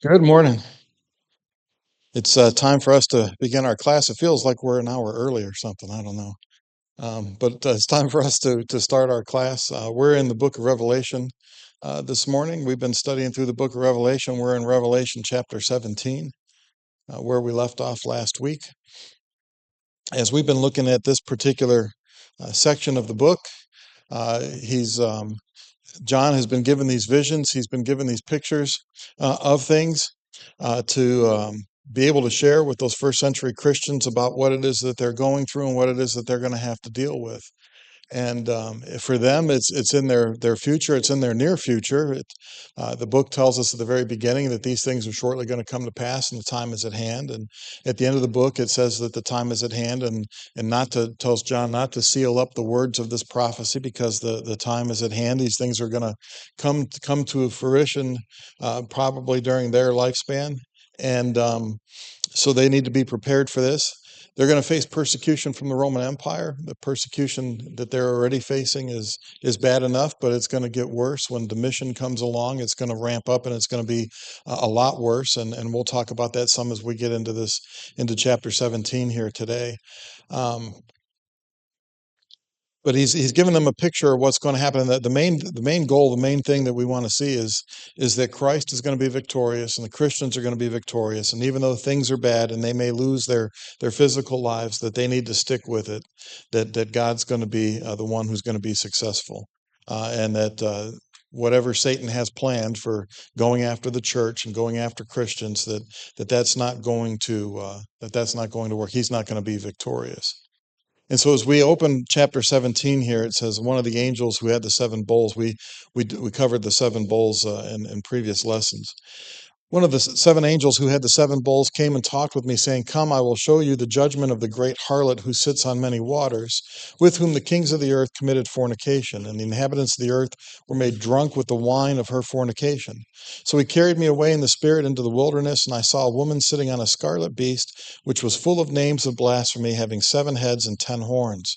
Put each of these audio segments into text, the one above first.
Good morning. It's time for us to begin our class. It feels like we're an hour early or something. I don't know. But it's time for us to start our class. We're in the book of Revelation this morning. We've been studying through the book of Revelation. We're in Revelation chapter 17, where we left off last week. As we've been looking at this particular section of the book, he's John has been given these visions. He's been given these pictures of things to be able to share with those first century Christians about what it is that they're going through and what it is that they're going to have to deal with. And for them, it's in their future. It's in their near future. The book tells us at the very beginning that these things are shortly going to come to pass, and the time is at hand. And at the end of the book, it says that the time is at hand, and not to tells John not to seal up the words of this prophecy because the time is at hand. These things are going to come to fruition probably during their lifespan, and so they need to be prepared for this. They're going to face persecution from the Roman Empire. The persecution that they're already facing is bad enough, but it's going to get worse when Domitian comes along. It's going to ramp up, and it's going to be a lot worse. And we'll talk about that some as we get into chapter 17 here today. Um, but he's given them a picture of what's going to happen. And the main goal, the main thing that we want to see is that Christ is going to be victorious and the Christians are going to be victorious. And even though things are bad and they may lose their physical lives, that they need to stick with it. That God's going to be the one who's going to be successful, and that. Whatever Satan has planned for going after the church and going after Christians, that's not going to that's not going to work. He's not going to be victorious. And so as we open chapter 17 here, it says one of the angels who had the seven bowls. We covered the seven bowls in previous lessons. One of the seven angels who had the seven bowls came and talked with me, saying, "Come, I will show you the judgment of the great harlot who sits on many waters, with whom the kings of the earth committed fornication, and the inhabitants of the earth were made drunk with the wine of her fornication." So he carried me away in the spirit into the wilderness, and I saw a woman sitting on a scarlet beast, which was full of names of blasphemy, having 7 heads and 10 horns.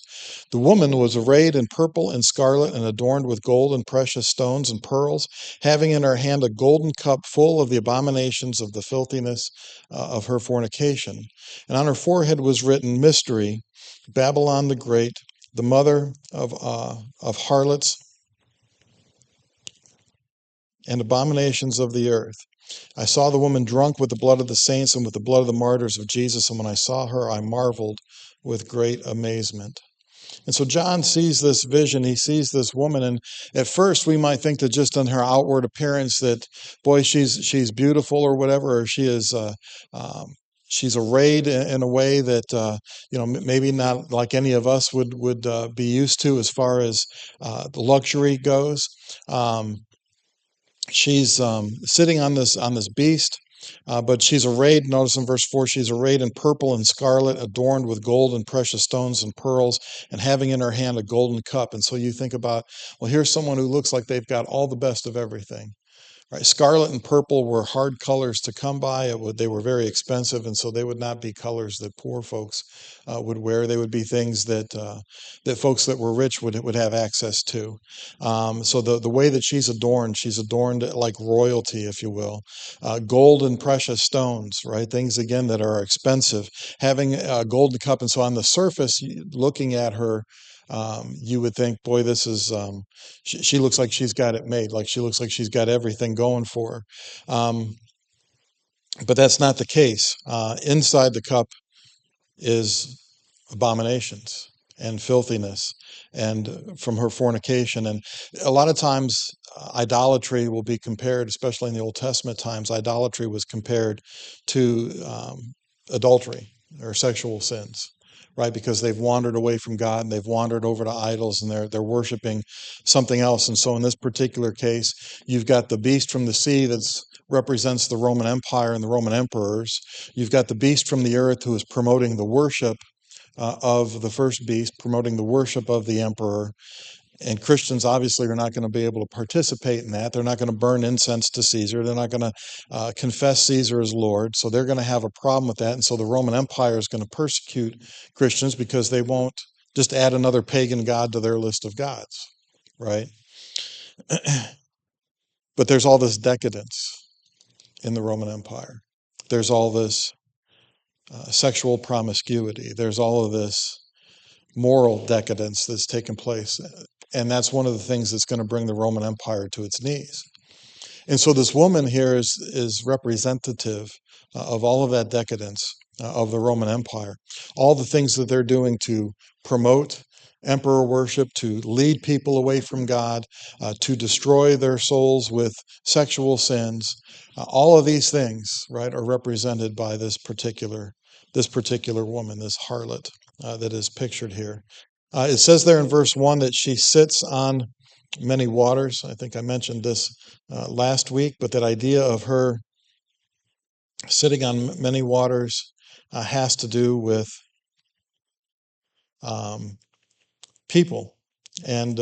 The woman was arrayed in purple and scarlet, and adorned with gold and precious stones and pearls, having in her hand a golden cup full of the abominations of the filthiness of her fornication. And on her forehead was written, "Mystery, Babylon the Great, the mother of harlots and abominations of the earth." I saw the woman drunk with the blood of the saints and with the blood of the martyrs of Jesus, and when I saw her, I marveled with great amazement. And so John sees this vision. He sees this woman, and at first we might think that just on her outward appearance, that boy, she's beautiful or whatever, or um, she's arrayed in a way that maybe not like any of us would be used to as far as the luxury goes. Um, she's sitting on this beast. But she's arrayed, notice in verse 4, she's arrayed in purple and scarlet, adorned with gold and precious stones and pearls, and having in her hand a golden cup. And so you think about, well, here's someone who looks like they've got all the best of everything. Right? Scarlet and purple were hard colors to come by. They were very expensive, and so they would not be colors that poor folks would wear. They would be things that folks that were rich would have access to. So the way that she's adorned like royalty, if you will. Gold and precious stones, right? Things again that are expensive. Having a golden cup, and so on the surface, looking at her, you would think, boy, this is she looks like she's got it made. Like she looks like she's got everything going for her. But that's not the case. Inside the cup is abominations and filthiness, and from her fornication. And a lot of times, idolatry will be compared, especially in the Old Testament times. Idolatry was compared to adultery or sexual sins, right? Because they've wandered away from God and they've wandered over to idols, and they're worshiping something else. And so in this particular case, you've got the beast from the sea that represents the Roman Empire and the Roman emperors. You've got the beast from the earth who is promoting the worship of the first beast, promoting the worship of the emperor. And Christians obviously are not going to be able to participate in that. They're not going to burn incense to Caesar. They're not going to confess Caesar as Lord. So they're going to have a problem with that. And so the Roman Empire is going to persecute Christians because they won't just add another pagan god to their list of gods, right? But there's all this decadence. in the Roman Empire. There's all this sexual promiscuity. There's all of this moral decadence that's taken place. And that's one of the things that's going to bring the Roman Empire to its knees. And so this woman here is representative of all of that decadence of the Roman Empire, all the things that they're doing to promote emperor worship, to lead people away from God, to destroy their souls with sexual sins. All of these things, right, are represented by this particular woman, this harlot that is pictured here. It says there in verse 1 that she sits on many waters. I think I mentioned this last week, but that idea of her sitting on many waters has to do with people. And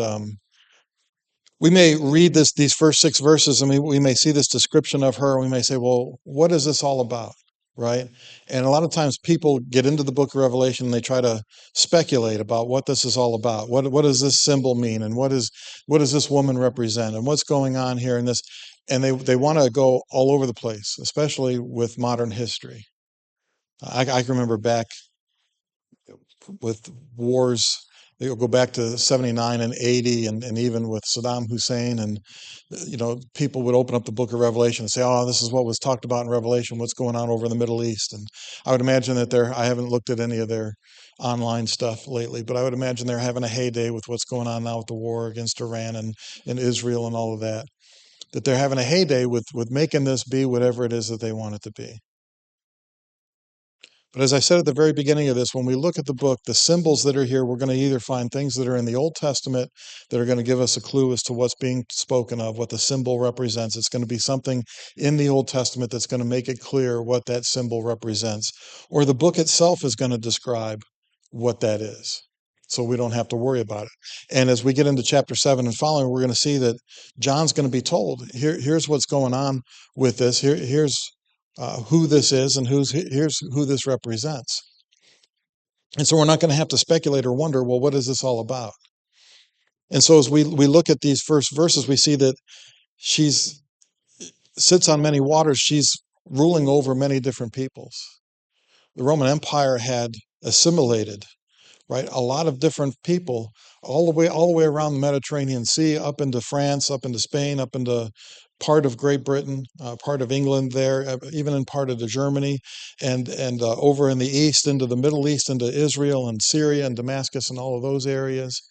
we may read these first 6 verses, and we may see this description of her, and we may say, well, what is this all about? Right? And a lot of times people get into the book of Revelation and they try to speculate about what this is all about. What does this symbol mean? And what does this woman represent? And what's going on here in this? And they want to go all over the place, especially with modern history. I can remember back with wars. They'll go back to 79 and 80 and even with Saddam Hussein. And, people would open up the book of Revelation and say, oh, this is what was talked about in Revelation, what's going on over in the Middle East. And I would imagine that I haven't looked at any of their online stuff lately, but I would imagine they're having a heyday with what's going on now with the war against Iran and Israel and all of that, that they're having a heyday with making this be whatever it is that they want it to be. But as I said at the very beginning of this, when we look at the book, the symbols that are here, we're going to either find things that are in the Old Testament that are going to give us a clue as to what's being spoken of, what the symbol represents. It's going to be something in the Old Testament that's going to make it clear what that symbol represents. Or the book itself is going to describe what that is, so we don't have to worry about it. And as we get into chapter 7 and following, we're going to see that John's going to be told, here's what's going on with this. Here's who this is, and here's who this represents. And so we're not going to have to speculate or wonder, well, what is this all about? And so as we look at these first verses, we see that she sits on many waters. She's ruling over many different peoples. The Roman Empire had assimilated, right, a lot of different people all the way around the Mediterranean Sea, up into France, up into Spain, up into part of Great Britain, part of England there, even in part of Germany, and over in the east into the Middle East, into Israel and Syria and Damascus and all of those areas.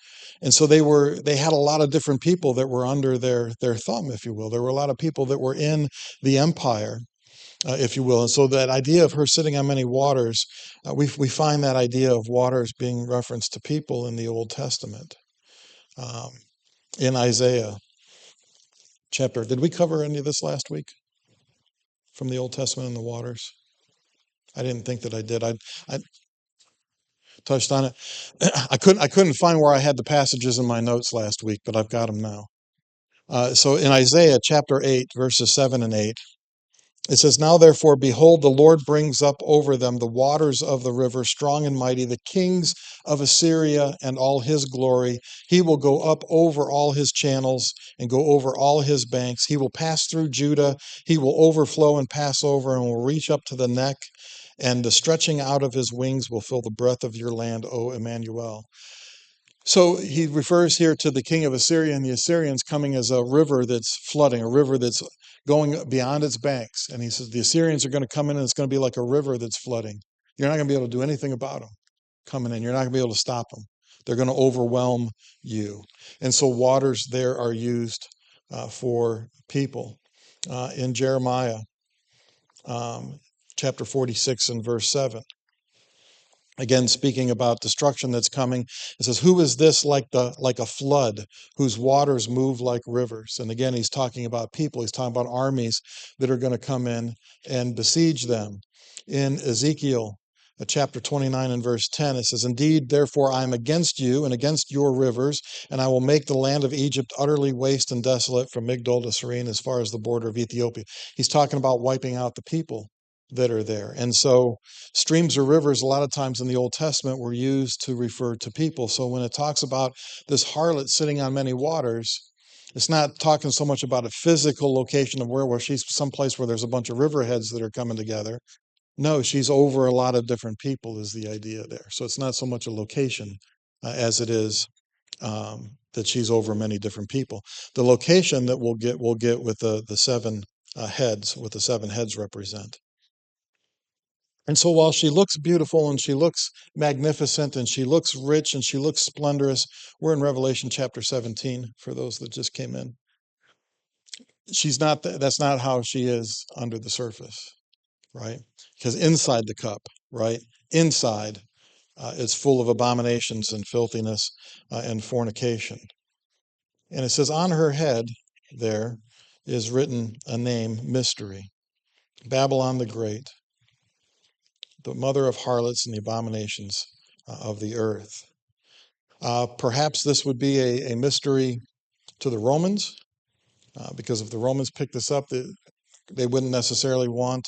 And so they had a lot of different people that were under their thumb, if you will. There were a lot of people that were in the empire, if you will. And so that idea of her sitting on many waters, we find that idea of waters being referenced to people in the Old Testament. In Isaiah chapter, did we cover any of this last week from the Old Testament and the waters? I didn't think that I did. I touched on it. I couldn't find where I had the passages in my notes last week, but I've got them now. So in Isaiah chapter 8, verses 7 and 8, it says, now therefore, behold, the Lord brings up over them the waters of the river, strong and mighty, the kings of Assyria and all his glory. He will go up over all his channels and go over all his banks. He will pass through Judah. He will overflow and pass over and will reach up to the neck. And the stretching out of his wings will fill the breadth of your land, O Emmanuel. So he refers here to the king of Assyria and the Assyrians coming as a river that's flooding, a river that's going beyond its banks. And he says the Assyrians are going to come in and it's going to be like a river that's flooding. You're not going to be able to do anything about them coming in. You're not going to be able to stop them. They're going to overwhelm you. And so waters there are used for people. In Jeremiah chapter 46 and verse 7. Again, speaking about destruction that's coming, it says, who is this like a flood whose waters move like rivers? And again, he's talking about people. He's talking about armies that are going to come in and besiege them. In Ezekiel chapter 29 and verse 10, it says, indeed, therefore, I am against you and against your rivers, and I will make the land of Egypt utterly waste and desolate from Migdol to Syene as far as the border of Ethiopia. He's talking about wiping out the people that are there. And so streams or rivers a lot of times in the Old Testament were used to refer to people. So when it talks about this harlot sitting on many waters, It's not talking so much about a physical location of where she's someplace where there's a bunch of riverheads that are coming together. No, she's over a lot of different people is the idea there. So it's not so much a location as it is that she's over many different people. The location that we'll get with the seven heads, what the seven heads represent. And so while she looks beautiful and she looks magnificent and she looks rich and she looks splendorous, we're in Revelation chapter 17 for those that just came in. She's not, that's not how she is under the surface, right? Because inside the cup, right? Inside is full of abominations and filthiness and fornication. And it says on her head there is written a name, Mystery, Babylon the Great, the mother of harlots and the abominations of the earth. Perhaps this would be a mystery to the Romans, because if the Romans picked this up, they wouldn't necessarily want,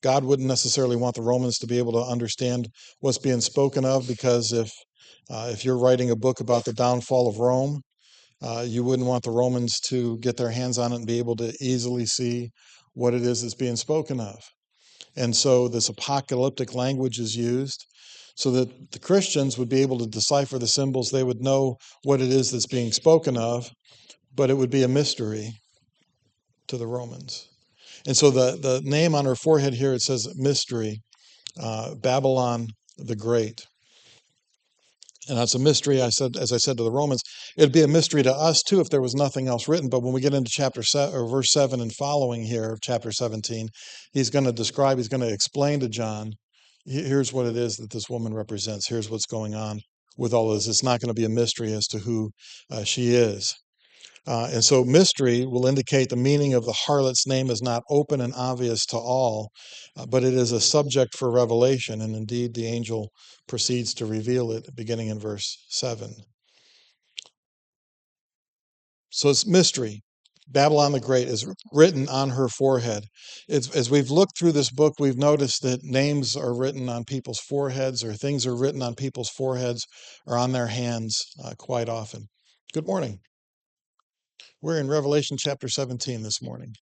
God wouldn't necessarily want the Romans to be able to understand what's being spoken of, because if you're writing a book about the downfall of Rome, you wouldn't want the Romans to get their hands on it and be able to easily see what it is that's being spoken of. And so this apocalyptic language is used so that the Christians would be able to decipher the symbols. They would know what it is that's being spoken of, but it would be a mystery to the Romans. And so the name on her forehead here, it says Mystery, Babylon the Great. And that's a mystery, as I said to the Romans. It'd be a mystery to us too if there was nothing else written. But when we get into chapter 7, or verse 7 and following here of chapter 17, he's going to explain to John, here's what it is that this woman represents. Here's what's going on with all of this. It's not going to be a mystery as to who she is. And so mystery will indicate the meaning of the harlot's name is not open and obvious to all, but it is a subject for revelation. And indeed, the angel proceeds to reveal it beginning in verse 7. So it's mystery. Babylon the Great is written on her forehead. As we've looked through this book, we've noticed that names are written on people's foreheads, or things are written on people's foreheads or on their hands quite often. Good morning. We're in Revelation chapter 17 this morning.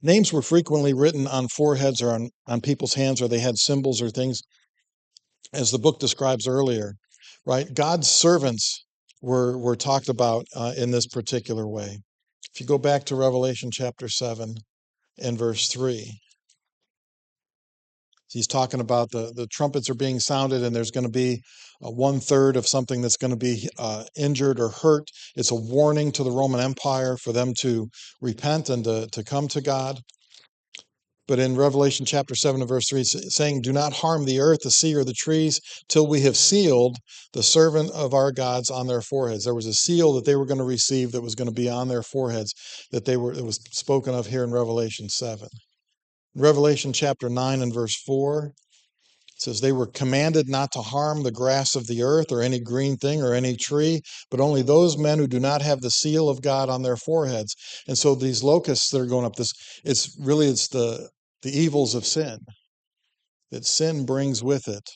Names were frequently written on foreheads or on people's hands, or they had symbols or things, as the book describes earlier, right? God's servants were talked about in this particular way. If you go back to Revelation chapter 7 and verse 3, he's talking about the trumpets are being sounded, and there's going to be 1/3 of something that's going to be injured or hurt. It's a warning to the Roman Empire for them to repent and to come to God. But in Revelation chapter 7 and verse 3, it's saying, do not harm the earth, the sea, or the trees till we have sealed the servant of our gods on their foreheads. There was a seal that they were going to receive that was going to be on their foreheads, it was spoken of here in Revelation 7. Revelation chapter 9 and verse 4, it says, they were commanded not to harm the grass of the earth or any green thing or any tree, but only those men who do not have the seal of God on their foreheads. And so these locusts that are going up, it's the evils of sin, that sin brings with it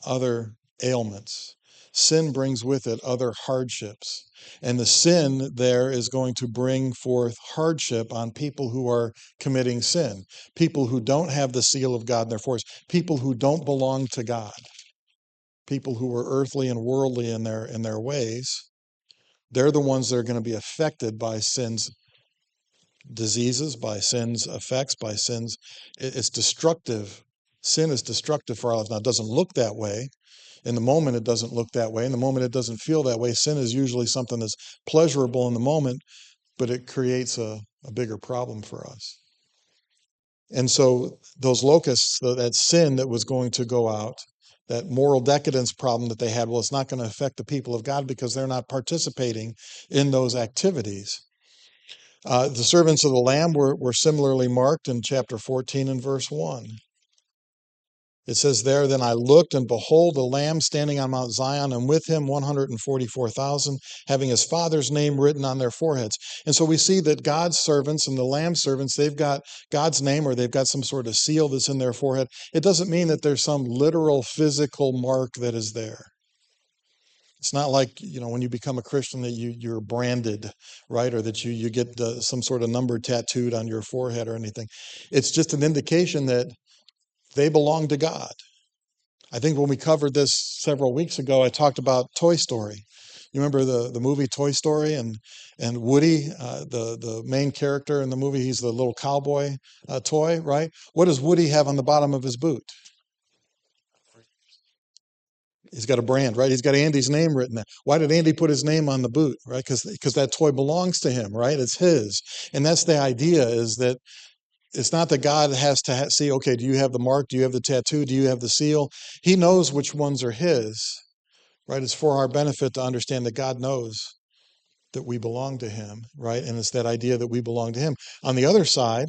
other ailments. Sin brings with it other hardships. And the sin there is going to bring forth hardship on people who are committing sin, people who don't have the seal of God in their foreheads, people who don't belong to God, people who are earthly and worldly in their ways. They're the ones that are going to be affected by sin's diseases, by sin's effects, by sin's. It's destructive. Sin is destructive for our lives. Now, it doesn't look that way. In the moment, it doesn't look that way. In the moment, it doesn't feel that way. Sin is usually something that's pleasurable in the moment, but it creates a bigger problem for us. And so those locusts, that sin that was going to go out, that moral decadence problem that they had, well, it's not going to affect the people of God because they're not participating in those activities. The servants of the Lamb were similarly marked in chapter 14 and verse 1. It says there, then I looked, and behold, a lamb standing on Mount Zion, and with him 144,000, having his father's name written on their foreheads. And so we see that God's servants and the lamb servants, they've got God's name, or they've got some sort of seal that's in their forehead. It doesn't mean that there's some literal physical mark that is there. It's not like, when you become a Christian that you're branded, right? Or that you get some sort of number tattooed on your forehead or anything. It's just an indication that they belong to God. I think when we covered this several weeks ago, I talked about Toy Story. You remember the movie Toy Story, and Woody, the main character in the movie, he's the little cowboy toy, right? What does Woody have on the bottom of his boot? He's got a brand, right? He's got Andy's name written there. Why did Andy put his name on the boot, right? Because that toy belongs to him, right? It's his. And that's the idea, is that it's not that God has to see, okay, do you have the mark? Do you have the tattoo? Do you have the seal? He knows which ones are his, right? It's for our benefit to understand that God knows that we belong to him, right? And it's that idea that we belong to him. On the other side,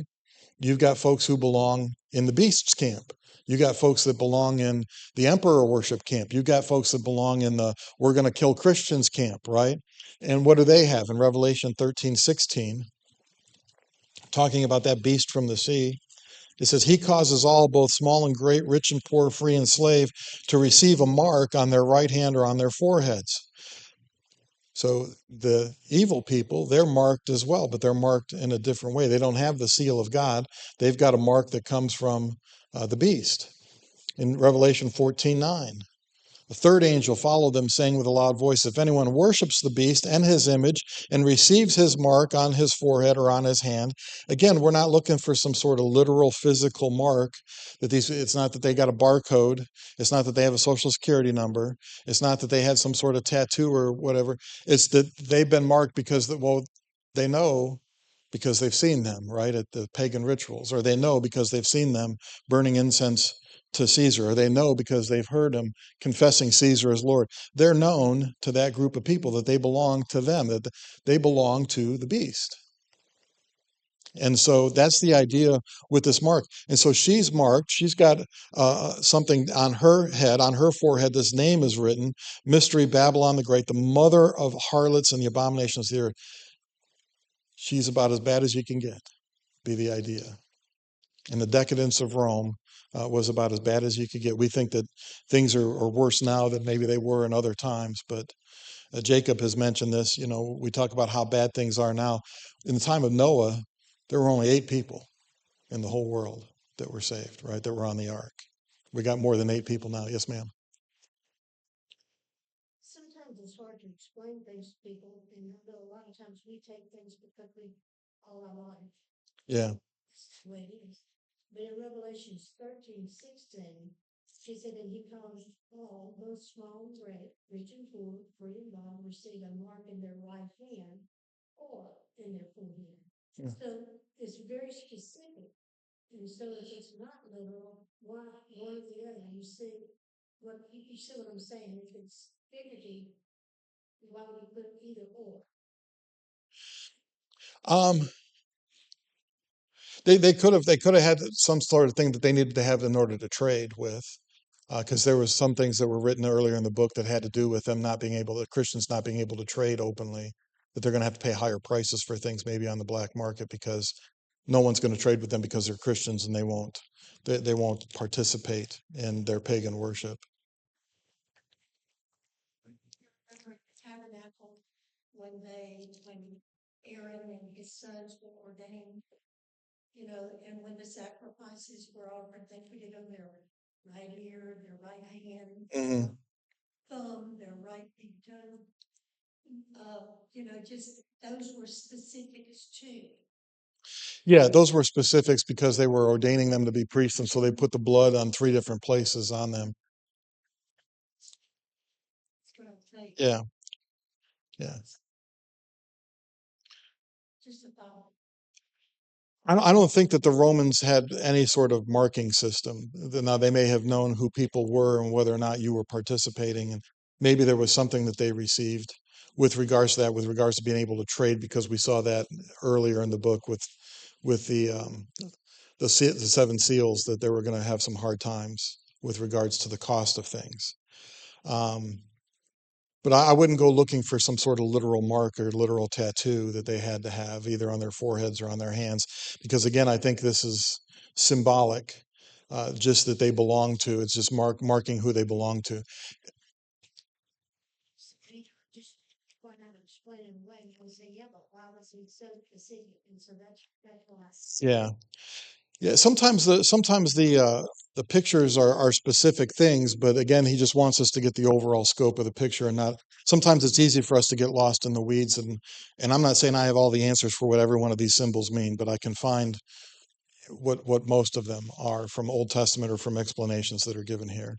you've got folks who belong in the beast's camp. You got folks that belong in the emperor worship camp. You got folks that belong in the we're going to kill Christians camp, right? And what do they have in Revelation 13:16? Talking about that beast from the sea. It says, he causes all, both small and great, rich and poor, free and slave, to receive a mark on their right hand or on their foreheads. So the evil people, they're marked as well, but they're marked in a different way. They don't have the seal of God. They've got a mark that comes from the beast. In Revelation 14:9, a third angel followed them, saying with a loud voice, if anyone worships the beast and his image and receives his mark on his forehead or on his hand. Again, we're not looking for some sort of literal physical mark. It's not that they got a barcode. It's not that they have a social security number. It's not that they had some sort of tattoo or whatever. It's that they've been marked because, they know because they've seen them, right, at the pagan rituals, or they know because they've seen them burning incense to Caesar, or they know because they've heard him confessing Caesar as Lord. They're known to that group of people that they belong to them, that they belong to the beast. And so that's the idea with this mark. And so she's marked. She's got something on her head, on her forehead. This name is written, Mystery Babylon the Great, the mother of harlots and the abominations of the earth. She's about as bad as you can get, be the idea. And the decadence of Rome was about as bad as you could get. We think that things are worse now than maybe they were in other times, but Jacob has mentioned this. We talk about how bad things are now. In the time of Noah, there were only 8 people in the whole world that were saved, right, that were on the ark. We got more than 8 people now. Yes, ma'am. Sometimes it's hard to explain things to people, and I know a lot of times we take things because we all our life. Yeah. That's the way it is. But in Revelations 13:16, she said, and he caused all, both small and great, rich and poor, free and bond, receive a mark in their right hand or in their forehead. Yeah. So it's very specific. And so if it's not literal, why one or the other? You see what I'm saying? If it's figurative, why would you put either or? Um, they could have had some sort of thing that they needed to have in order to trade with, because there was some things that were written earlier in the book that had to do with them not being able, the Christians not being able to trade openly, that they're going to have to pay higher prices for things maybe on the black market because no one's going to trade with them because they're Christians and they won't participate in their pagan worship. Remember the tabernacle when Aaron and his sons were ordained, and when the sacrifices were offered, they put it on their right ear, their right hand, Mhm. thumb, their right big toe. Just those were specifics too. Yeah, those were specifics because they were ordaining them to be priests, and so they put the blood on 3 different places on them. That's what I'm saying. Yeah, yeah. Just a thought. I don't think that the Romans had any sort of marking system. Now, they may have known who people were and whether or not you were participating, and maybe there was something that they received with regards to that, with regards to being able to trade, because we saw that earlier in the book with the 7 seals, that they were going to have some hard times with regards to the cost of things. But I wouldn't go looking for some sort of literal mark or literal tattoo that they had to have either on their foreheads or on their hands, because again, I think this is symbolic, just that they belong to. It's just marking who they belong to. Just going out and explaining away, and say, yeah, but why was he so specific? And so that's why. Yeah. Yeah, sometimes the pictures are specific things, but again, he just wants us to get the overall scope of the picture and not. Sometimes it's easy for us to get lost in the weeds, and I'm not saying I have all the answers for what every one of these symbols mean, but I can find what most of them are from Old Testament or from explanations that are given here.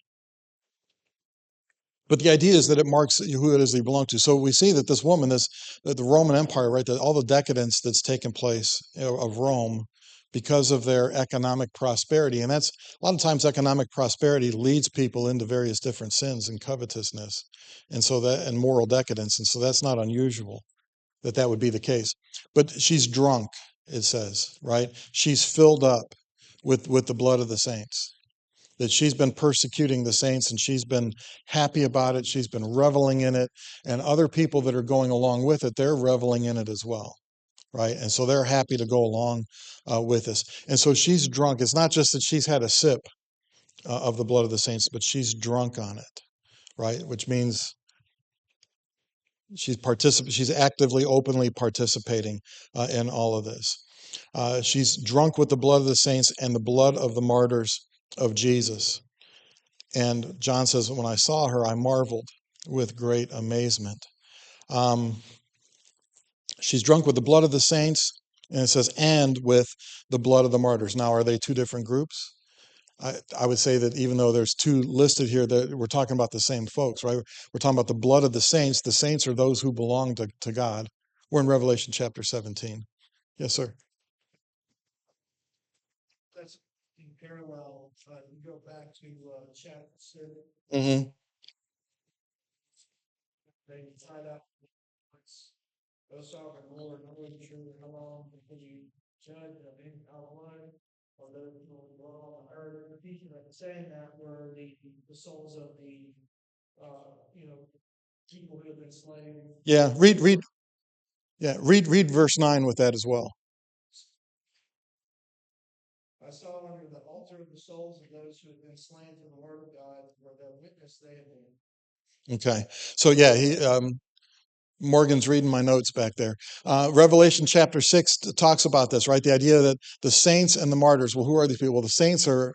But the idea is that it marks who it is they belong to. So we see that this woman, the Roman Empire, right, that all the decadence that's taken place, of Rome because of their economic prosperity, and that's a lot of times economic prosperity leads people into various different sins and covetousness, and moral decadence, and so that's not unusual that would be the case. But she's drunk, it says, right? She's filled up with the blood of the saints, that she's been persecuting the saints and she's been happy about it. She's been reveling in it. And other people that are going along with it, they're reveling in it as well. Right. And so they're happy to go along with this. And so she's drunk. It's not just that she's had a sip of the blood of the saints, but she's drunk on it. Right. Which means she's actively, openly participating in all of this. She's drunk with the blood of the saints and the blood of the martyrs of Jesus. And John says, when I saw her, I marveled with great amazement. She's drunk with the blood of the saints, and it says, and with the blood of the martyrs. Now, are they two different groups? I would say that even though there's two listed here, that we're talking about the same folks, right? We're talking about the blood of the saints. The saints are those who belong to God. We're in Revelation chapter 17. Yes, sir. That's in parallel. You go back to chapter 6. Mm-hmm. They tied up. O sovereign Lord, I wasn't sure how long before you judge of any outline or those who will dwell on the earth. The people that were saying that were the souls of the people who have been slain. Yeah, read verse 9 with that as well. I saw under the altar of the souls of those who have been slain for the word of God, where the witness they have been. Okay, so yeah, Morgan's reading my notes back there. Revelation chapter 6 talks about this, right? The idea that the saints and the martyrs, well, who are these people? Well, the saints are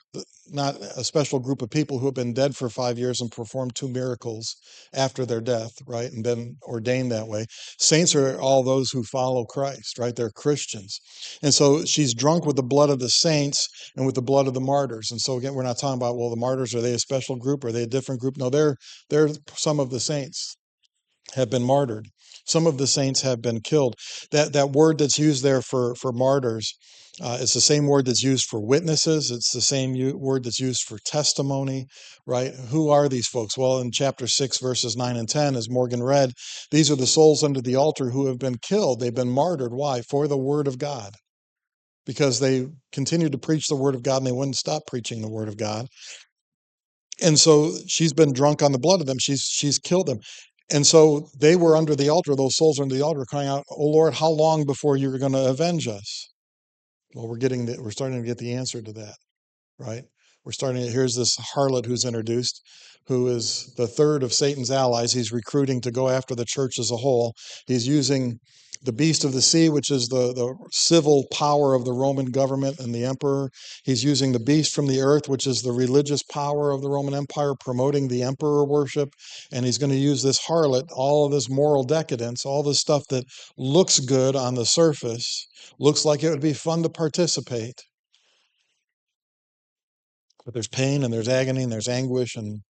not a special group of people who have been dead for 5 years and performed 2 miracles after their death, right? And been ordained that way. Saints are all those who follow Christ, right? They're Christians. And so she's drunk with the blood of the saints and with the blood of the martyrs. And so again, we're not talking about, well, the martyrs, are they a special group? Are they a different group? No, they're some of the saints have been martyred. Some of the saints have been killed. That word that's used there for martyrs, it's the same word that's used for witnesses. It's the same word that's used for testimony, right? Who are these folks? Well, in chapter 6, verses 9 and 10, as Morgan read, these are the souls under the altar who have been killed. They've been martyred. Why? For the word of God. Because they continued to preach the word of God and they wouldn't stop preaching the word of God. And so she's been drunk on the blood of them. She's killed them. And so they were under the altar, those souls under the altar, crying out, "Oh Lord, how long before you're going to avenge us?" Well, we're starting to get the answer to that, right? Here's this harlot who's introduced, who is the third of Satan's allies. He's recruiting to go after the church as a whole. He's using the beast of the sea, which is the civil power of the Roman government and the emperor. He's using the beast from the earth, which is the religious power of the Roman Empire, promoting the emperor worship. And he's going to use this harlot, all of this moral decadence, all this stuff that looks good on the surface, looks like it would be fun to participate. But there's pain and there's agony and there's anguish and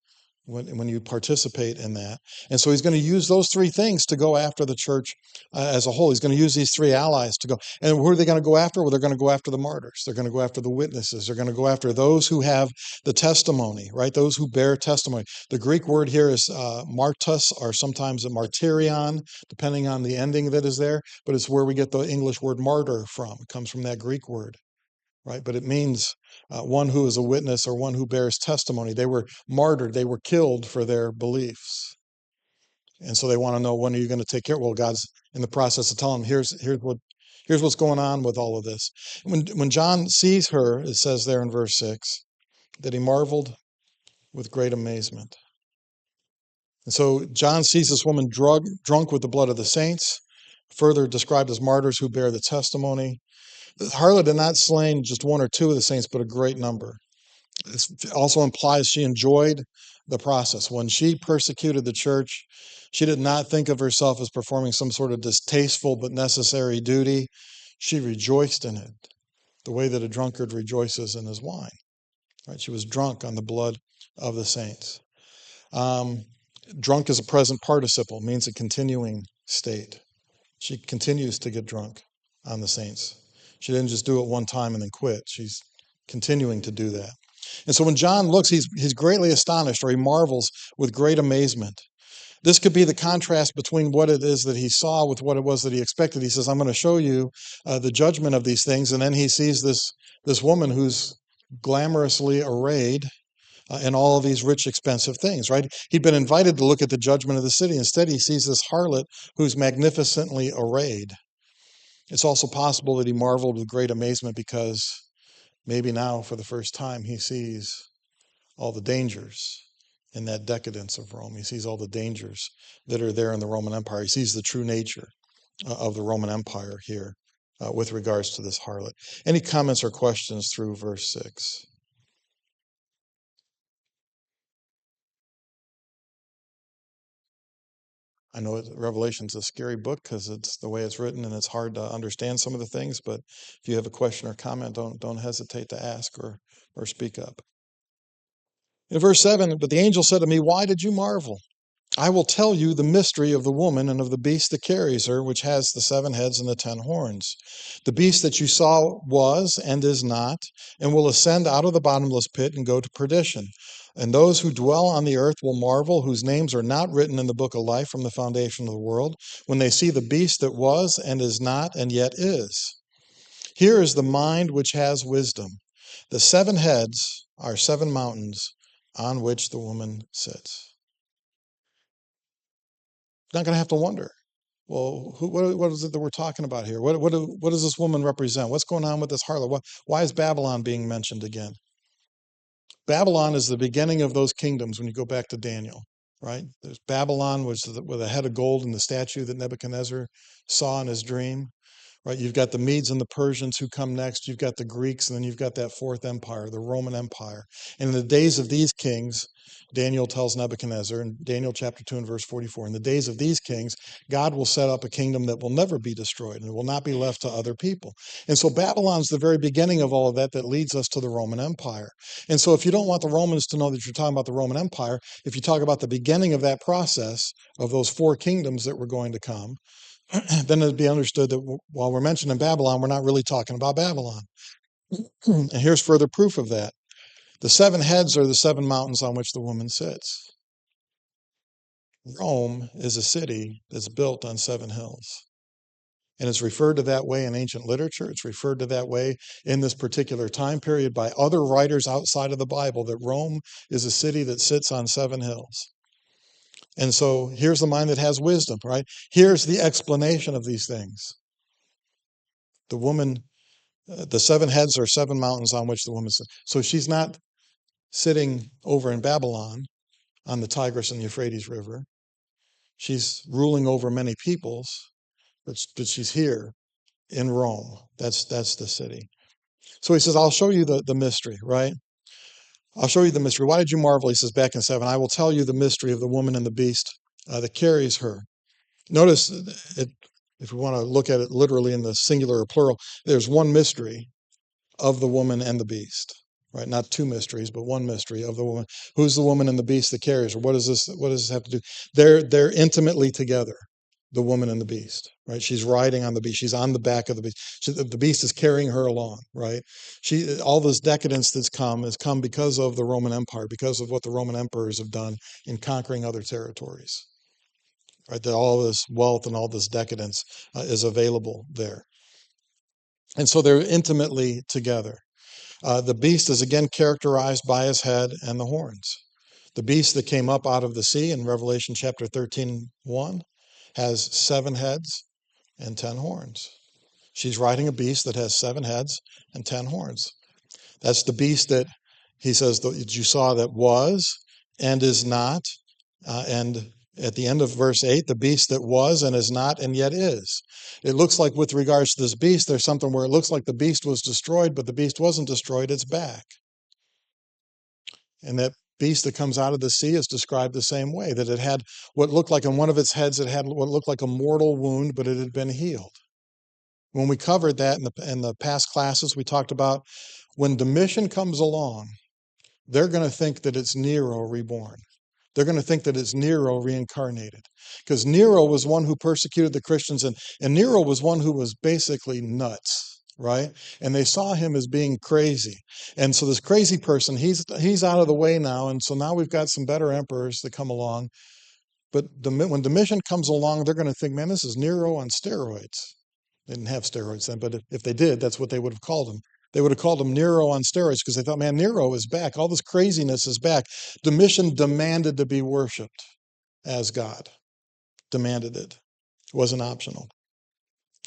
when you participate in that. And so he's going to use those three things to go after the church as a whole. He's going to use these three allies to go. And who are they going to go after? Well, they're going to go after the martyrs. They're going to go after the witnesses. They're going to go after those who have the testimony, right? Those who bear testimony. The Greek word here is martus, or sometimes a martyrion, depending on the ending that is there. But it's where we get the English word martyr from. It comes from that Greek word. right? But it means one who is a witness or one who bears testimony. They were martyred. They were killed for their beliefs. And so they want to know, when are you going to take care? Well, God's in the process of telling them, here's what's going on with all of this. When John sees her, it says there in verse 6, that he marveled with great amazement. And so John sees this woman drunk with the blood of the saints, further described as martyrs who bear the testimony. The harlot had not slain just one or two of the saints, but a great number. This also implies she enjoyed the process. When she persecuted the church, she did not think of herself as performing some sort of distasteful but necessary duty. She rejoiced in it, the way that a drunkard rejoices in his wine. Right? She was drunk on the blood of the saints. Drunk is a present participle, means a continuing state. She continues to get drunk on the saints. She didn't just do it one time and then quit. She's continuing to do that. And so when John looks, he's greatly astonished, or he marvels with great amazement. This could be the contrast between what it is that he saw with what it was that he expected. He says, I'm going to show you the judgment of these things. And then he sees this woman who's glamorously arrayed in all of these rich, expensive things, right? He'd been invited to look at the judgment of the city. Instead, he sees this harlot who's magnificently arrayed. It's also possible that he marveled with great amazement because maybe now, for the first time, he sees all the dangers in that decadence of Rome. He sees all the dangers that are there in the Roman Empire. He sees the true nature of the Roman Empire here with regards to this harlot. Any comments or questions through verse 6? I know Revelation's a scary book because it's the way it's written and it's hard to understand some of the things, but if you have a question or comment, don't hesitate to ask or speak up. In verse 7, but the angel said to me, why did you marvel? I will tell you the mystery of the woman and of the beast that carries her, which has the 7 heads and the 10 horns. The beast that you saw was and is not, and will ascend out of the bottomless pit and go to perdition. And those who dwell on the earth will marvel, whose names are not written in the book of life from the foundation of the world, when they see the beast that was and is not and yet is. Here is the mind which has wisdom. The 7 heads are 7 mountains on which the woman sits. Not going to have to wonder, well, what is it that we're talking about here? What does this woman represent? What's going on with this harlot? Why is Babylon being mentioned again? Babylon is the beginning of those kingdoms when you go back to Daniel, right? There's Babylon, which is with a head of gold and the statue that Nebuchadnezzar saw in his dream. Right, you've got the Medes and the Persians who come next. You've got the Greeks, and then you've got that 4th empire, the Roman Empire. And in the days of these kings, Daniel tells Nebuchadnezzar in Daniel chapter 2 and verse 44, in the days of these kings, God will set up a kingdom that will never be destroyed and it will not be left to other people. And so Babylon's the very beginning of all of that leads us to the Roman Empire. And so if you don't want the Romans to know that you're talking about the Roman Empire, if you talk about the beginning of that process of those 4 kingdoms that were going to come, then it'd be understood that while we're mentioning Babylon, we're not really talking about Babylon. And here's further proof of that. The 7 heads are the 7 mountains on which the woman sits. Rome is a city that's built on 7 hills. And it's referred to that way in ancient literature. It's referred to that way in this particular time period by other writers outside of the Bible, that Rome is a city that sits on 7 hills. And so here's the mind that has wisdom, right? Here's the explanation of these things. The woman, the 7 heads are 7 mountains on which the woman sits. So she's not sitting over in Babylon on the Tigris and the Euphrates River. She's ruling over many peoples, but she's here in Rome. That's the city. So he says, I'll show you the mystery, right? I'll show you the mystery. Why did you marvel? He says back in 7, I will tell you the mystery of the woman and the beast that carries her. Notice, if we want to look at it literally in the singular or plural, there's one mystery of the woman and the beast, right? Not 2 mysteries, but one mystery of the woman. Who's the woman and the beast that carries her? What does this have to do? They're intimately together, the woman and the beast, right? She's riding on the beast. She's on the back of the beast. The beast is carrying her along, right? All this decadence that's come has come because of the Roman Empire, because of what the Roman emperors have done in conquering other territories, right? That all this wealth and all this decadence is available there. And so they're intimately together. The beast is again characterized by his head and the horns. The beast that came up out of the sea in Revelation chapter 13:1 has 7 heads and 10 horns. She's riding a beast that has 7 heads and 10 horns. That's the beast that he says that you saw that was and is not. And at the end of verse 8, the beast that was and is not and yet is. It looks like with regards to this beast, there's something where it looks like the beast was destroyed, but the beast wasn't destroyed, it's back. And that beast that comes out of the sea is described the same way, that it had what looked like on one of its heads, it had what looked like a mortal wound, but it had been healed. When we covered that in the past classes, we talked about when Domitian comes along, they're going to think that it's Nero reborn. They're going to think that it's Nero reincarnated. Because Nero was one who persecuted the Christians, and Nero was one who was basically nuts, right? And they saw him as being crazy. And so this crazy person, he's out of the way now, and so now we've got some better emperors that come along. But when Domitian comes along, they're going to think, man, this is Nero on steroids. They didn't have steroids then, but if they did, that's what they would have called him. They would have called him Nero on steroids because they thought, man, Nero is back. All this craziness is back. Domitian demanded to be worshipped as God. Demanded it. It wasn't optional.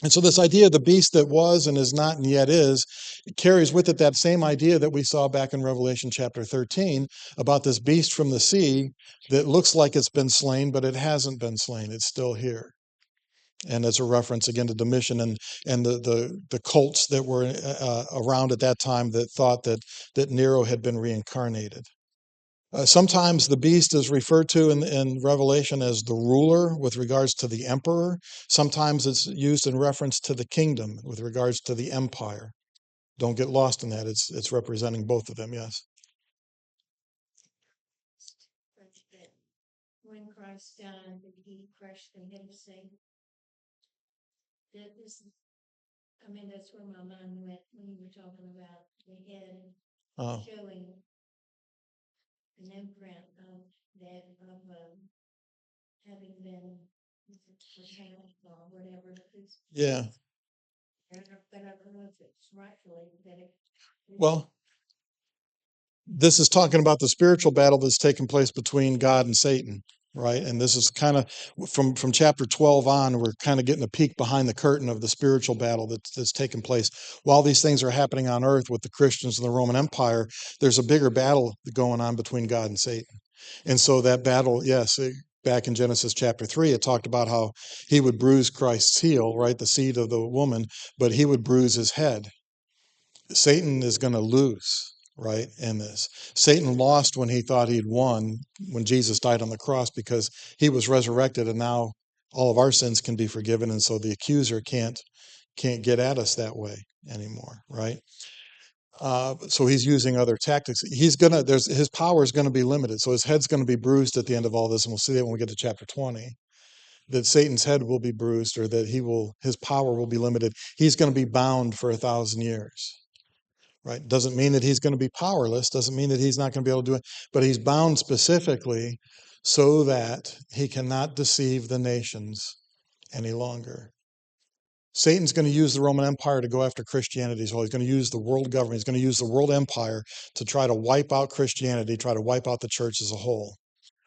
And so this idea of the beast that was and is not and yet is, it carries with it that same idea that we saw back in Revelation chapter 13 about this beast from the sea that looks like it's been slain, but it hasn't been slain. It's still here. And as a reference again to Domitian and the cults that were around at that time that thought that Nero had been reincarnated. Sometimes the beast is referred to in Revelation as the ruler with regards to the emperor. Sometimes it's used in reference to the kingdom with regards to the empire. Don't get lost in that. It's representing both of them, yes. When Christ died, did he crush the head of Satan? That's where my mind went when you were talking about the head showing an imprint of that having been retained or whatever. Yeah. But I don't know if it's rightfully that it. Well, this is talking about the spiritual battle that's taking place between God and Satan, right? And this is kind of from chapter 12 on, we're kind of getting a peek behind the curtain of the spiritual battle that's taking place. While these things are happening on earth with the Christians and the Roman Empire, there's a bigger battle going on between God and Satan. And so that battle, yes, back in Genesis chapter 3, it talked about how he would bruise Christ's heel, right? The seed of the woman, but he would bruise his head. Satan is going to lose, right, in this. Satan lost when he thought he'd won when Jesus died on the cross because he was resurrected and now all of our sins can be forgiven. And so the accuser can't get at us that way anymore, right? So he's using other tactics. His power is going to be limited. So his head's going to be bruised at the end of all this. And we'll see that when we get to chapter 20, that Satan's head will be bruised or that his power will be limited. He's going to be bound for 1,000 years. Right? Doesn't mean that he's going to be powerless, doesn't mean that he's not going to be able to do it, but he's bound specifically so that he cannot deceive the nations any longer. Satan's going to use the Roman Empire to go after Christianity as well. He's going to use the world government. He's going to use the world empire to try to wipe out Christianity, try to wipe out the church as a whole.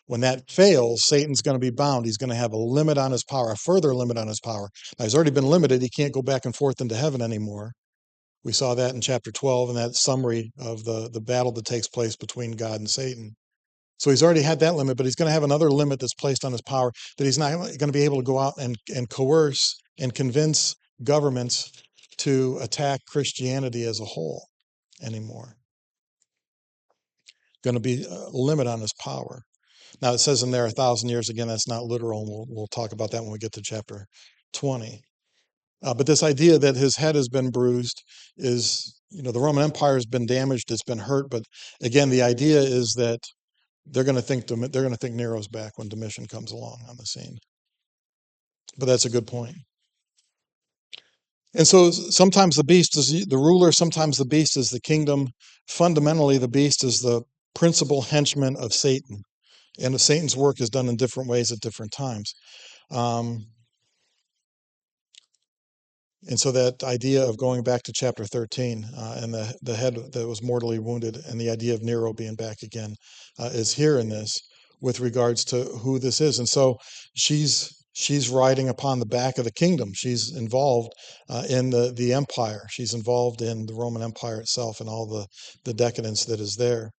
When that fails, Satan's going to be bound. He's going to have a limit on his power, a further limit on his power. Now, he's already been limited. He can't go back and forth into heaven anymore. We saw that in chapter 12 in that summary of the battle that takes place between God and Satan. So he's already had that limit, but he's going to have another limit that's placed on his power that he's not going to be able to go out and coerce and convince governments to attack Christianity as a whole anymore. Going to be a limit on his power. Now it says in there 1,000 years. Again, that's not literal, and we'll talk about that when we get to chapter 20. But this idea that his head has been bruised is, the Roman Empire has been damaged, it's been hurt. But again, the idea is that they're going to think Nero's back when Domitian comes along on the scene. But that's a good point. And so sometimes the beast is the ruler, sometimes the beast is the kingdom. Fundamentally, the beast is the principal henchman of Satan. And Satan's work is done in different ways at different times. And so that idea of going back to chapter 13 and the head that was mortally wounded and the idea of Nero being back again is here in this with regards to who this is. And so she's riding upon the back of the kingdom. She's involved in the empire. She's involved in the Roman Empire itself and all the decadence that is there.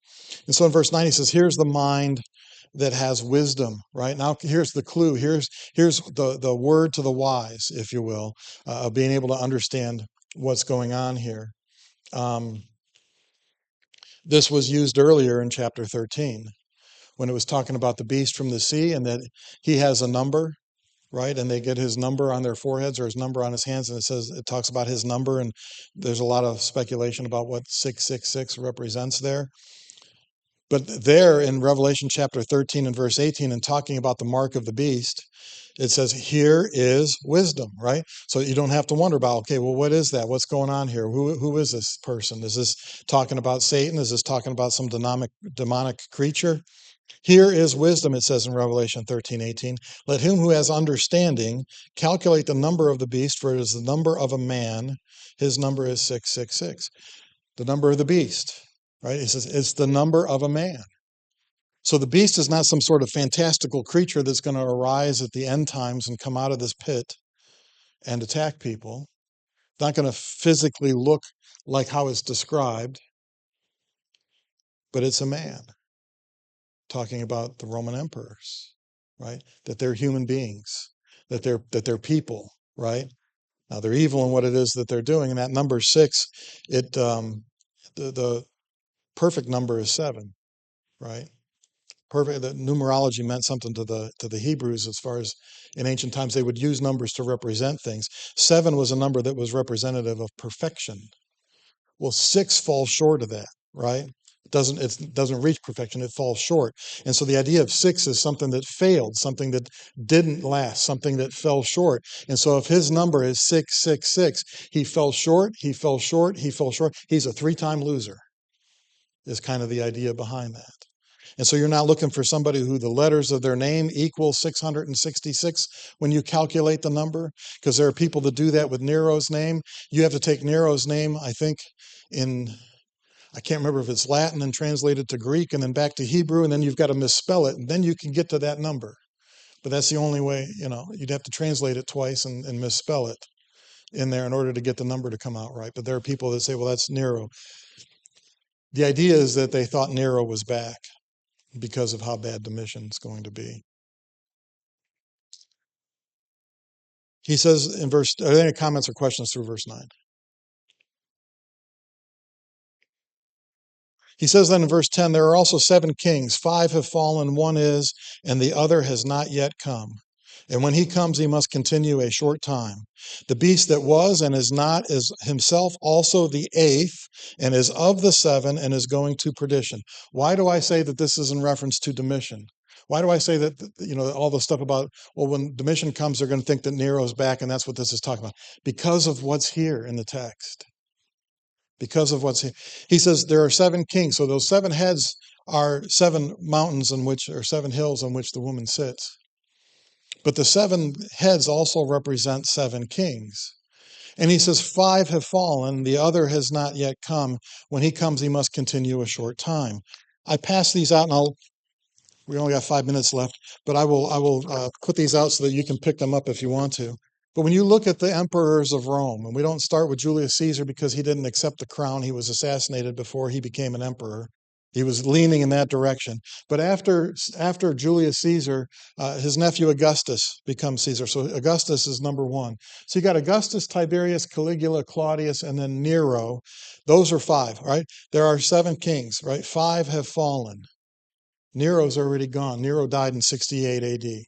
And so in verse 9, he says, here's the mind that has wisdom, right? Now, here's the clue. Here's the word to the wise, if you will, of being able to understand what's going on here. This was used earlier in chapter 13 when it was talking about the beast from the sea and that he has a number, right? And they get his number on their foreheads or his number on his hands, and it talks about his number, and there's a lot of speculation about what 666 represents there. But there in Revelation chapter 13 and verse 18, and talking about the mark of the beast, it says, here is wisdom, right? So you don't have to wonder about, okay, well, what is that? What's going on here? Who is this person? Is this talking about Satan? Is this talking about some demonic creature? Here is wisdom, it says in Revelation 13:18. Let him who has understanding calculate the number of the beast, for it is the number of a man. His number is 666. The number of the beast, right? It says it's the number of a man. So the beast is not some sort of fantastical creature that's going to arise at the end times and come out of this pit and attack people. It's not going to physically look like how it's described, but it's a man. Talking about the Roman emperors, right? That they're human beings, that they're people, right? Now they're evil in what it is that they're doing. And that number 6, the perfect number is 7, right? Perfect. The numerology meant something to the Hebrews as far as in ancient times they would use numbers to represent things. 7 was a number that was representative of perfection. Well, 6 falls short of that, right? It doesn't reach perfection, it falls short. And so the idea of 6 is something that failed, something that didn't last, something that fell short. And so if his number is 666, he fell short, he fell short, he fell short. He's a 3-time loser, is kind of the idea behind that. And so you're not looking for somebody who the letters of their name equal 666 when you calculate the number, because there are people that do that with Nero's name. You have to take Nero's name, I think, I can't remember if it's Latin and translated to Greek and then back to Hebrew, and then you've got to misspell it, and then you can get to that number. But that's the only way, you'd have to translate it twice and misspell it in there in order to get the number to come out right. But there are people that say, well, that's Nero. The idea is that they thought Nero was back because of how bad the mission's going to be. He says in are there any comments or questions through verse 9? He says then in verse 10, there are also 7 kings. 5 have fallen, 1 is, and the other has not yet come. And when he comes, he must continue a short time. The beast that was and is not is himself also the 8th, and is of the 7, and is going to perdition. Why do I say that this is in reference to Domitian? Why do I say that, all the stuff about, well, when Domitian comes, they're going to think that Nero's back, and that's what this is talking about? Because of what's here in the text. Because of what's here. He says there are 7 kings. So those 7 heads are 7 mountains or 7 hills on which the woman sits. But the 7 heads also represent 7 kings. And he says 5 have fallen, the other has not yet come. When he comes, he must continue a short time. I pass these out, and we only got 5 minutes left, but I will put these out so that you can pick them up if you want to. But when you look at the emperors of Rome, and we don't start with Julius Caesar because he didn't accept the crown, he was assassinated before he became an emperor. He was leaning in that direction. But after Julius Caesar, his nephew Augustus becomes Caesar. So Augustus is number 1. So you got Augustus, Tiberius, Caligula, Claudius, and then Nero. Those are 5, right? There are 7 kings, right? 5 have fallen. Nero's already gone. Nero died in 68 AD.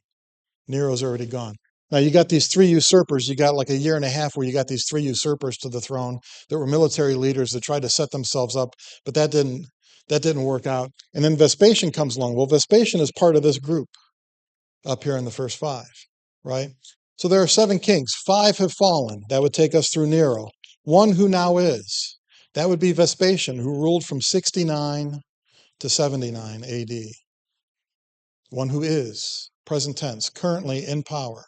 Nero's already gone. Now you got these 3 usurpers. You got like a year and a half where you got these 3 usurpers to the throne that were military leaders that tried to set themselves up, but that didn't work out. And then Vespasian comes along. Well, Vespasian is part of this group up here in the first 5, right? So there are 7 kings. 5 have fallen. That would take us through Nero. 1 who now is. That would be Vespasian, who ruled from 69 to 79 AD. 1 who is, present tense, currently in power.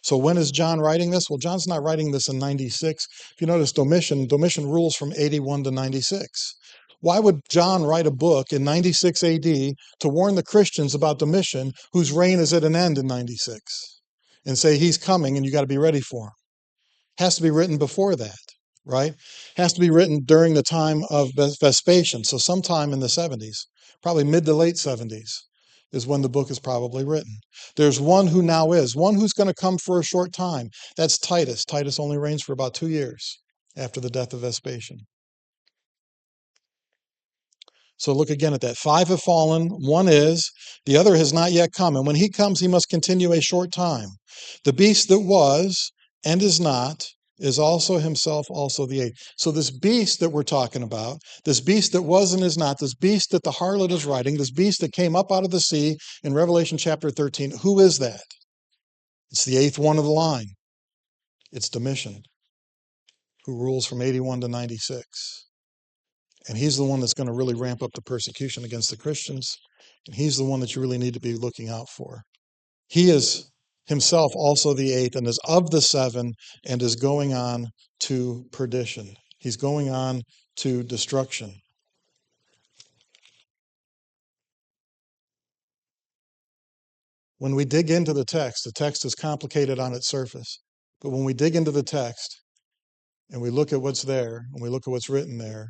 So when is John writing this? Well, John's not writing this in 96. If you notice, Domitian rules from 81 to 96. Why would John write a book in 96 AD to warn the Christians about Domitian, whose reign is at an end in 96, and say he's coming and you got to be ready for him? Has to be written before that, right? Has to be written during the time of Vespasian, so sometime in the 70s, probably mid to late 70s is when the book is probably written. There's one who now is, one who's going to come for a short time. That's Titus. Titus only reigns for about 2 years after the death of Vespasian. So look again at that. 5 have fallen, one is, the other has not yet come. And when he comes, he must continue a short time. The beast that was and is not is also himself also the eighth. So this beast that we're talking about, this beast that was and is not, this beast that the harlot is riding, this beast that came up out of the sea in Revelation chapter 13, who is that? It's the eighth one of the line. It's Domitian, who rules from 81 to 96. And he's the one that's going to really ramp up the persecution against the Christians. And he's the one that you really need to be looking out for. He is himself also the eighth and is of the seven and is going on to perdition. He's going on to destruction. When we dig into the text is complicated on its surface. But when we dig into the text and we look at what's there and we look at what's written there,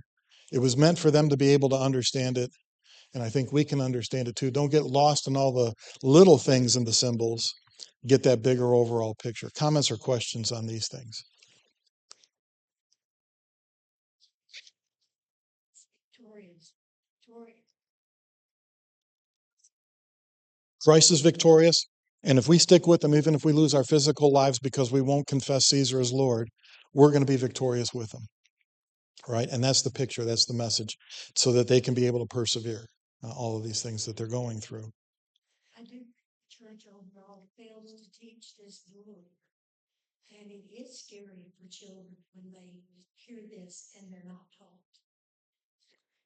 it was meant for them to be able to understand it. And I think we can understand it too. Don't get lost in all the little things in the symbols. Get that bigger overall picture. Comments or questions on these things? Victorious. Victorious. Christ is victorious. And if we stick with him, even if we lose our physical lives because we won't confess Caesar as Lord, we're going to be victorious with him. Right? And that's the picture. That's the message. So that they can be able to persevere all of these things that they're going through. I do. Church overall fails to teach this rule. And it is scary for children when they hear this and they're not taught.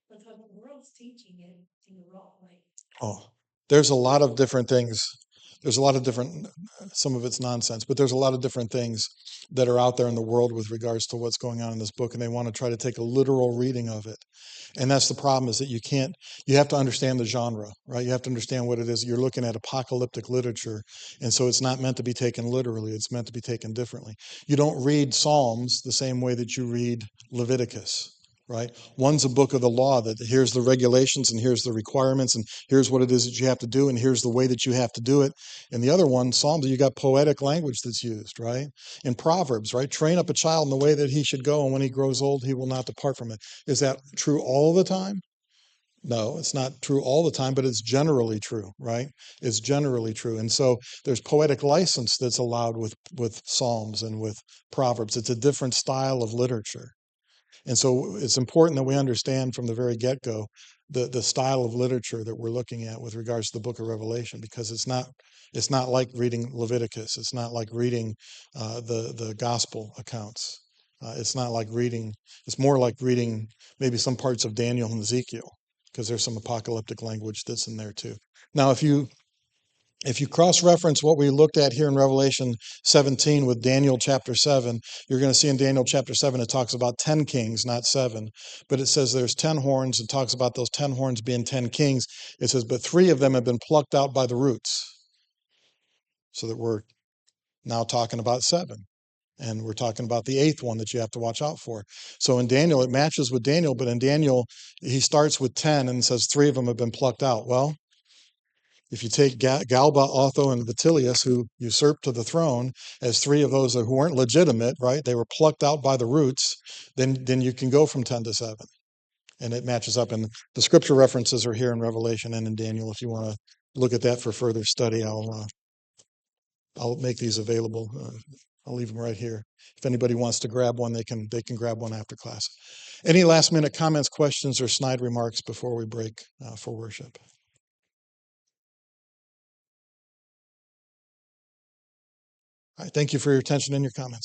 Because the world's teaching it in the wrong way. Oh, there's a lot of different things. There's a lot of different, some of it's nonsense, but there's a lot of different things that are out there in the world with regards to what's going on in this book, and they want to try to take a literal reading of it. And that's the problem, is that you have to understand the genre, right? You have to understand what it is. You're looking at apocalyptic literature, and so it's not meant to be taken literally. It's meant to be taken differently. You don't read Psalms the same way that you read Leviticus. Right? One's a book of the law that here's the regulations and here's the requirements and here's what it is that you have to do and here's the way that you have to do it. And the other one, Psalms, you got poetic language that's used, right? In Proverbs, right? Train up a child in the way that he should go, and when he grows old, he will not depart from it. Is that true all the time? No, it's not true all the time, but it's generally true, right? It's generally true. And so there's poetic license that's allowed with Psalms and with Proverbs. It's a different style of literature. And so it's important that we understand from the very get-go the style of literature that we're looking at with regards to the book of Revelation, because it's not like reading Leviticus. It's not like reading the gospel accounts. It's not like reading, it's more like reading maybe some parts of Daniel and Ezekiel, because there's some apocalyptic language that's in there too. Now, if you cross-reference what we looked at here in Revelation 17 with Daniel chapter 7, you're going to see in Daniel chapter 7 it talks about 10 kings, not 7. But it says there's 10 horns. It talks about those 10 horns being 10 kings. It says, but 3 of them have been plucked out by the roots. So that we're now talking about 7. And we're talking about the 8th one that you have to watch out for. So in Daniel, it matches with Daniel, but in Daniel, he starts with 10 and says 3 of them have been plucked out. Well, if you take Galba, Otho, and Vitellius, who usurped to the throne, as 3 of those who weren't legitimate, right? They were plucked out by the roots, then you can go from 10 to 7. And it matches up. And the scripture references are here in Revelation and in Daniel. If you want to look at that for further study, I'll make these available. I'll leave them right here. If anybody wants to grab one, they can grab one after class. Any last minute comments, questions, or snide remarks before we break for worship? All right, thank you for your attention and your comments.